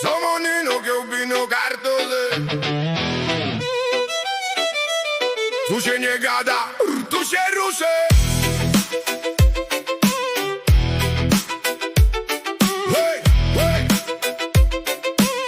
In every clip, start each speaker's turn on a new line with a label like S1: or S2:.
S1: Somonino, kiełbino, kartony. Tu się nie gada, tu się ruszę. Hej, hej.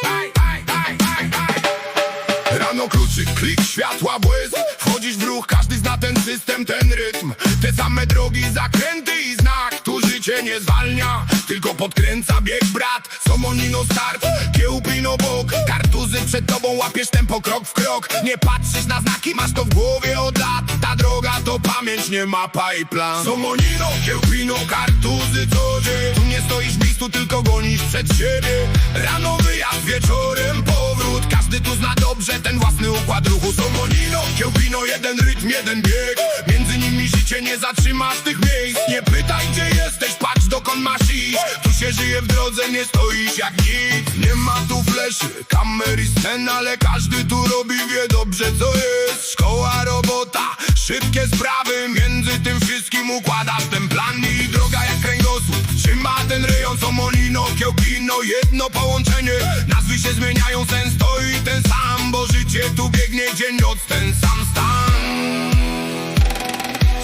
S1: Hej, hej, hej, hej, hej. Rano kluczyk, klik, światła, błysk. Wchodzisz w ruch, każdy zna ten system, ten rytm. Te same drogi, zakręty i znak. Tu życie nie zwalnia, tylko podkręca bieg, brat. Somonino start, kiełbino bok. Kartuzy przed tobą, łapiesz tempo krok w krok. Nie patrzysz na znaki, masz to w głowie od lat. Ta droga to pamięć, nie mapa i plan. Somonino, kiełbino, kartuzy co dzień. Tu nie stoisz w miejscu, tylko gonisz przed siebie. Rano wyjazd, wieczorem powrót. Każdy tu zna dobrze ten własny układ ruchu. Somonino, kiełbino, jeden rytm, jeden bieg. Między nimi życie, nie zatrzymasz tych miejsc. Nie pytaj gdzie jesteś, patrz dokąd masz iść. Tu się żyje w drodze, nie stoisz jak nic. Nie ma tu fleszy, kamer i scen, ale każdy tu robi, wie dobrze co jest. Szkoła, robota, szybkie sprawy. Między tym wszystkim układasz ten plan i droga jak kręgosłup trzyma ten rejon. Somonino, kiełbino, jedno połączenie. Nazwy się zmieniają, sens stoi ten sam, bo życie tu biegnie dzień noc, ten sam stan.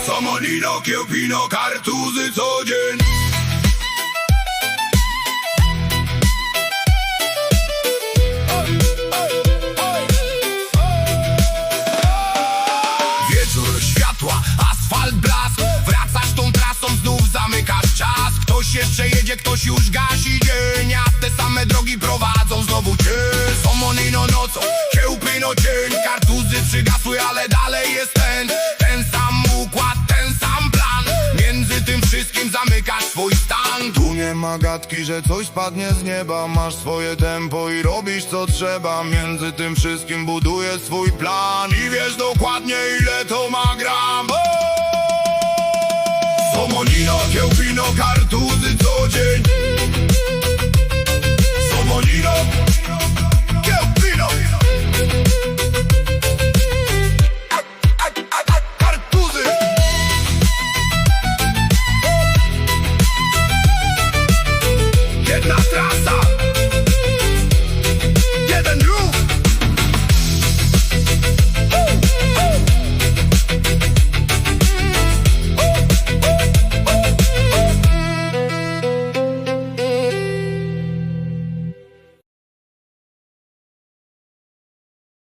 S1: Somonino, kiełbino, kartuzy co dzień. Wieczór, światła, asfalt, blask. Wracasz tą trasą, znów zamykasz czas. Ktoś jeszcze jedzie, ktoś już gasi dzień. A te same drogi prowadzą znowu cię. Somonino nocą, kiełbino cień. Kartuzy przygasły, ale dalej jest ten sam układ, ten sam plan. Między tym wszystkim zamykasz swój stan. Tu nie ma gadki, że coś spadnie z nieba. Masz swoje tempo i robisz co trzeba. Między tym wszystkim budujesz swój plan i wiesz dokładnie ile to ma gram. Somonino, kiełbino, kartuzy co dzień.